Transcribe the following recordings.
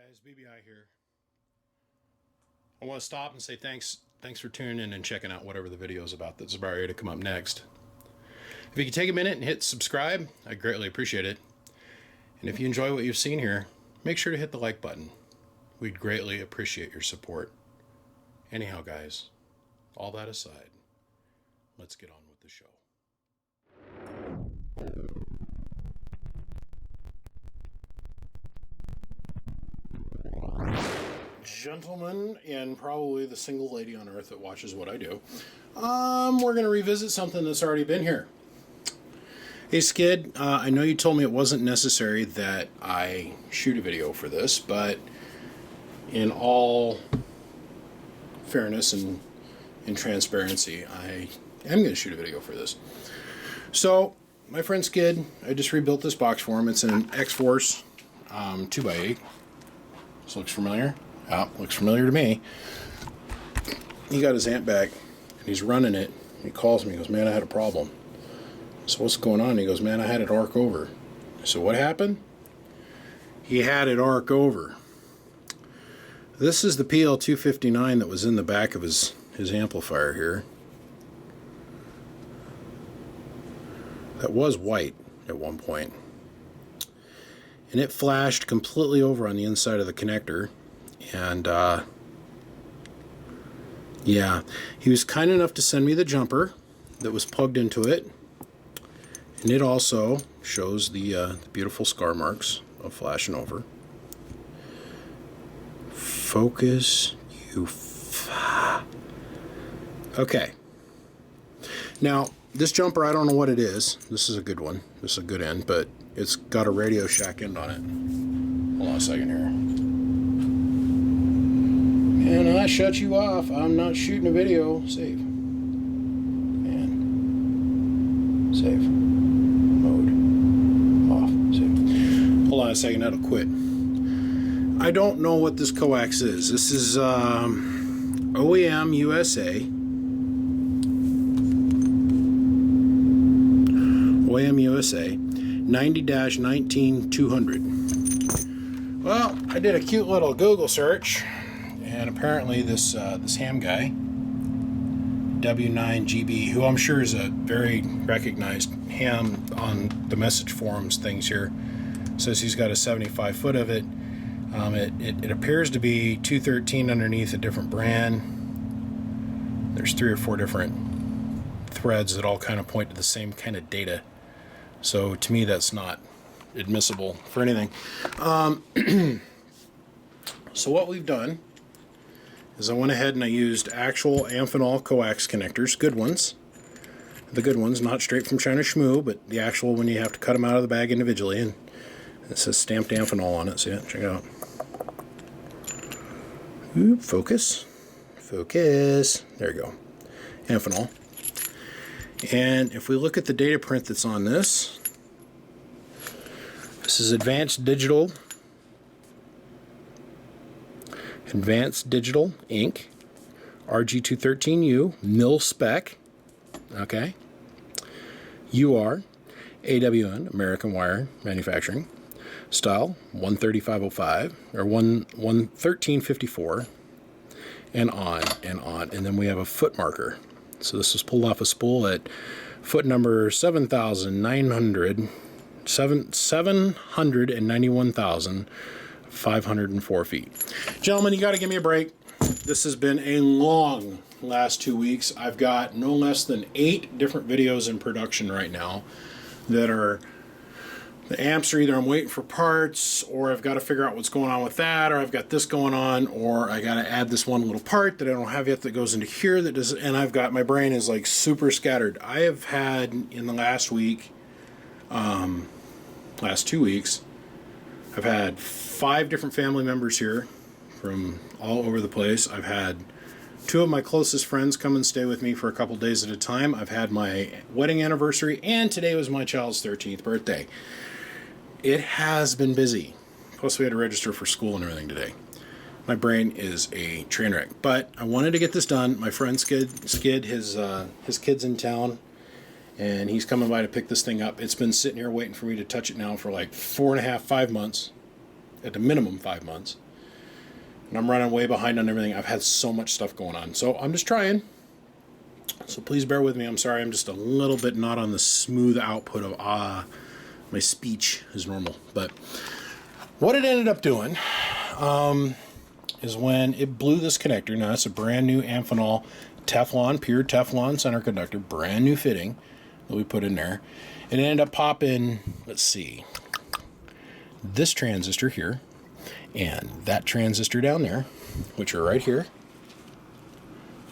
guys, BBI here. I want to stop and say thanks for tuning in and checking out whatever the video is about that's about ready to come up next. If you could take a minute and hit subscribe, I'd greatly appreciate it. And if you enjoy what you've seen here, make sure to hit the like button. We'd greatly appreciate your support. Anyhow, guys, all that aside, let's get on with the show. Gentlemen, and probably the single lady on earth that watches what I do, we're going to revisit something that's already been here. Hey Skid, I know you told me it wasn't necessary that I shoot a video for this, but in all fairness and transparency, I am going to shoot a video for this. So, my friend Skid, I just rebuilt this box for him. It's an X-Force 2x8. This looks familiar. Yeah, looks familiar to me. He got his amp back, and he's running it. He calls me, he goes, man, I had a problem. So what's going on? He goes, man, I had it arc over. So what happened? He had it arc over. This is the PL259 that was in the back of his amplifier here. That was white at one point. And it flashed completely over on the inside of the connector. And yeah, he was kind enough to send me the jumper that was plugged into it. And it also shows the beautiful scar marks of flashing over. Focus, you okay. Now, this jumper, I don't know what it is. This is a good one. This is a good end, but it's got a Radio Shack end on it. Hold on a second here. And I shut you off. I'm not shooting a video. Save. And save. Mode. Off. Save. Hold on a second. That'll quit. I don't know what this Coax is. This is OEM USA. OEM USA 90-19200. Well, I did a cute little Google search. And apparently this ham guy, W9GB, who I'm sure is a very recognized ham on the message forums things here, says he's got a 75 foot of it. It appears to be 213 underneath a different brand. There's 3 or 4 different threads that all kind of point to the same kind of data. So to me, that's not admissible for anything. So what we've done is I went ahead and I used actual Amphenol coax connectors, good ones. The good ones, not straight from China Schmoo, but the actual one you have to cut them out of the bag individually, and it says stamped Amphenol on it. See it? Check it out. Oop, focus. Focus. There you go. Amphenol. And if we look at the data print that's on this, this is Advanced Digital Ink, RG213U, mil spec, okay, UR, AWN, American Wire Manufacturing, style 13505, or 11354, and on, and then we have a foot marker. So this was pulled off a spool at foot number 791,504 feet. Gentlemen, you got to give me a break. This has been a long last 2 weeks. I've got no less than 8 different videos in production right now that are, the amps are either I'm waiting for parts, or I've got to figure out what's going on with that, or I've got this going on, or I got to add this one little part that I don't have yet that goes into here that does, and I've got, my brain is like super scattered. I have had in the last week, last 2 weeks, I've had 5 different family members here from all over the place. I've had 2 of my closest friends come and stay with me for a couple days at a time. I've had my wedding anniversary, and today was my child's 13th birthday. It has been busy. Plus we had to register for school and everything today. My brain is a train wreck, but I wanted to get this done. My friend Skid, his kid's in town, and he's coming by to pick this thing up. It's been sitting here waiting for me to touch it now for like 4.5, 5 months, at the minimum 5 months. And I'm running way behind on everything. I've had so much stuff going on. So I'm just trying. So please bear with me. I'm sorry. I'm just a little bit not on the smooth output of my speech as normal. But what it ended up doing is when it blew this connector. Now, it's a brand new Amphenol Teflon, pure Teflon center conductor. Brand new fitting that we put in there. It ended up popping, let's see, this transistor here. And that transistor down there, which are right here.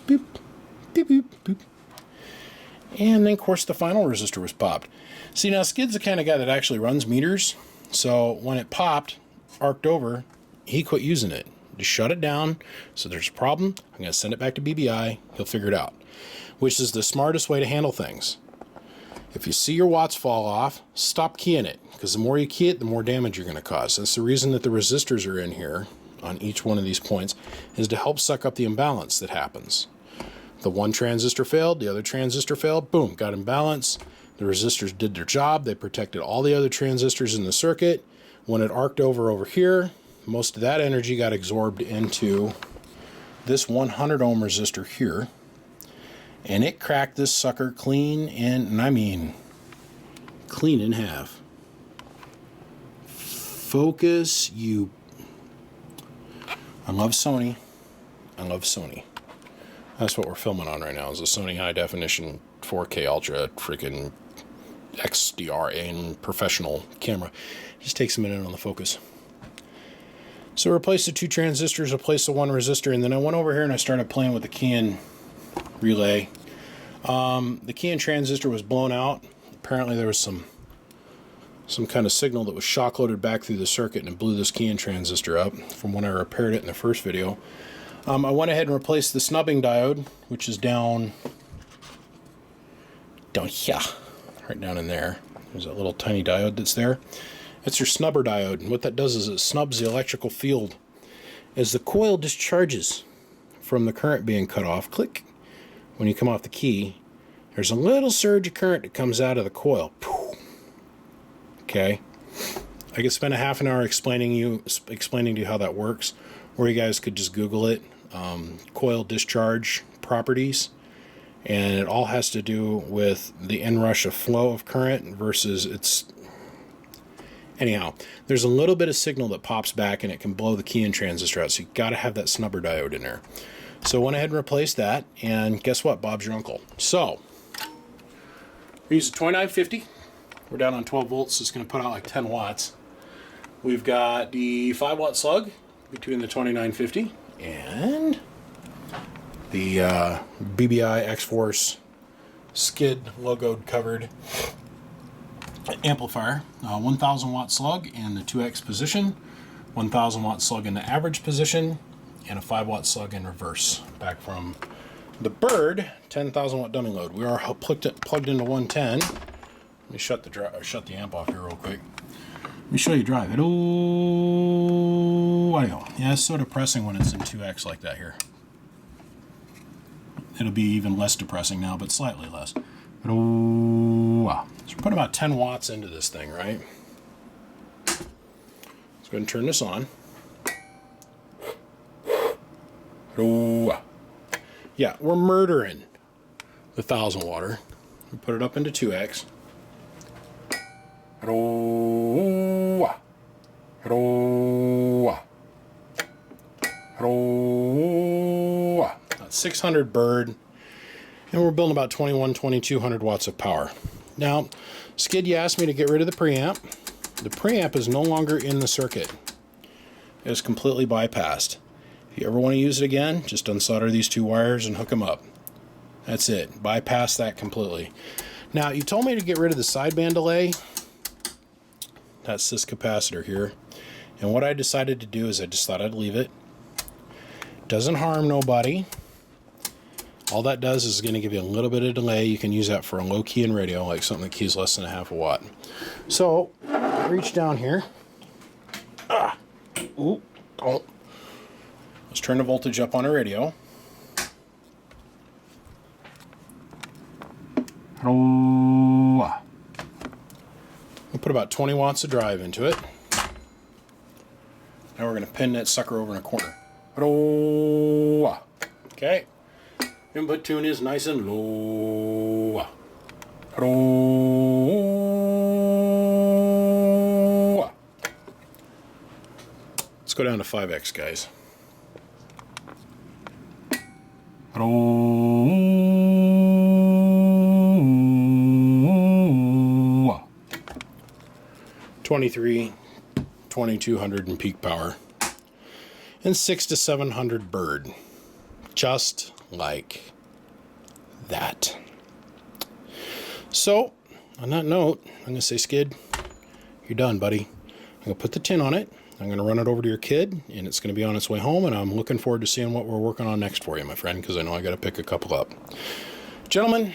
Boop, boop, boop, boop. And then, of course, the final resistor was popped. See, now, Skid's the kind of guy that actually runs meters. So when it popped, arced over, he quit using it. Just shut it down. So there's a problem. I'm going to send it back to BBI. He'll figure it out. Which is the smartest way to handle things. If you see your watts fall off, stop keying it. Because the more you key it, the more damage you're going to cause. That's the reason that the resistors are in here on each one of these points, is to help suck up the imbalance that happens. The one transistor failed, the other transistor failed, boom, got imbalance. The resistors did their job. They protected all the other transistors in the circuit. When it arced over here, most of that energy got absorbed into this 100 ohm resistor here. And it cracked this sucker clean in, and I mean clean in half. Focus, you. I love Sony. I love Sony. That's what we're filming on right now, is a Sony high definition 4K Ultra freaking XDR and professional camera. Just takes a minute on the focus. So replace the two transistors, replace the one resistor, and then I went over here and I started playing with the key-in relay. The key-in transistor was blown out. Apparently there was some kind of signal that was shock loaded back through the circuit, and it blew this key-in transistor up from when I repaired it in the first video. I went ahead and replaced the snubbing diode, which is down here, right down in there. There's that little tiny diode that's there. It's your snubber diode, and what that does is it snubs the electrical field. As the coil discharges from the current being cut off, click, when you come off the key, there's a little surge of current that comes out of the coil. Okay, I could spend a half an hour explaining to you how that works, or you guys could just Google it, coil discharge properties, and it all has to do with the inrush of flow of current versus its. Anyhow, there's a little bit of signal that pops back and it can blow the key-in transistor out, so you got to have that snubber diode in there. So I went ahead and replaced that, and guess what? Bob's your uncle. So we use a 2950. We're down on 12 volts, so it's going to put out like 10 watts. We've got the 5 watt slug between the 2950 and the BBI X-Force skid logoed covered amplifier. 1000 watt slug in the 2X position, 1000 watt slug in the average position, and a 5 watt slug in reverse. Back from the Bird 10,000 watt dummy load. We are plugged into 110. Let me shut the amp off here real quick. Let me show you drive it. Oh, audio. Yeah, it's so depressing when it's in 2X like that here. It'll be even less depressing now, but slightly less. But oh, wow. So we put about 10 watts into this thing, right? Let's go ahead and turn this on. Oh, yeah, we're murdering the 1000 water. We put it up into 2X. About 600 Bird, and we're building about 2200 watts of power. Now, Skid, you asked me to get rid of the preamp. The preamp is no longer in the circuit. It is completely bypassed. If you ever want to use it again, just unsolder these two wires and hook them up. That's it. Bypass that completely. Now, you told me to get rid of the sideband delay. That's this capacitor here. And what I decided to do is I just thought I'd leave it. Doesn't harm nobody. All that does is going to give you a little bit of delay. You can use that for a low key in radio, like something that keys less than a half a watt. So, reach down here. Ooh, don't. Let's turn the voltage up on a radio. We'll put about 20 watts of drive into it. Now we're going to pin that sucker over in a corner. Ro. Okay. Input tune is nice and low. Ro. Let's go down to 5x, guys. Ro. 23, 2200 in peak power. And 600 to 700 bird. Just like that. So, on that note, I'm going to say, Skid, you're done, buddy. I'm going to put the tin on it. I'm going to run it over to your kid, and it's going to be on its way home, and I'm looking forward to seeing what we're working on next for you, my friend, because I know I got to pick a couple up. Gentlemen,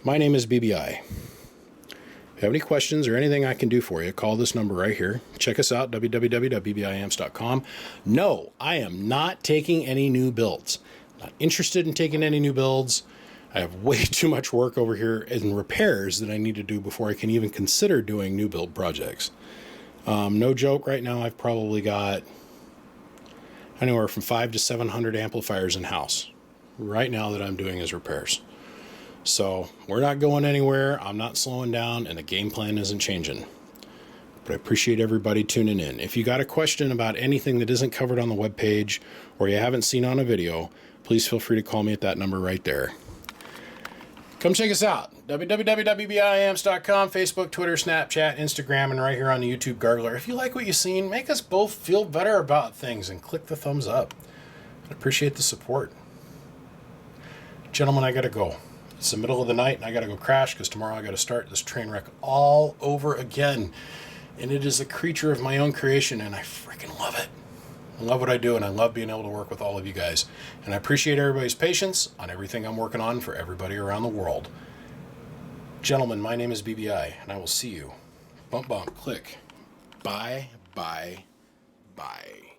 my name is BBI. If you have any questions or anything I can do for you, call this number right here. Check us out, www.bbiamps.com. No, I am not taking any new builds. Not interested in taking any new builds. I have way too much work over here in repairs that I need to do before I can even consider doing new build projects. No joke, right now I've probably got anywhere from 500 to 700 amplifiers in-house right now that I'm doing as repairs. So we're not going anywhere, I'm not slowing down, and the game plan isn't changing. But I appreciate everybody tuning in. If you got a question about anything that isn't covered on the webpage or you haven't seen on a video, please feel free to call me at that number right there. Come check us out. www.bbiamps.com, Facebook, Twitter, Snapchat, Instagram, and right here on the YouTube Gargler. If you like what you've seen, make us both feel better about things and click the thumbs up. I appreciate the support. Gentlemen, I got to go. It's the middle of the night, and I got to go crash because tomorrow I got to start this train wreck all over again. And it is a creature of my own creation, and I freaking love it. I love what I do, and I love being able to work with all of you guys. And I appreciate everybody's patience on everything I'm working on for everybody around the world. Gentlemen, my name is BBI, and I will see you. Bump, bump, click. Bye, bye, bye.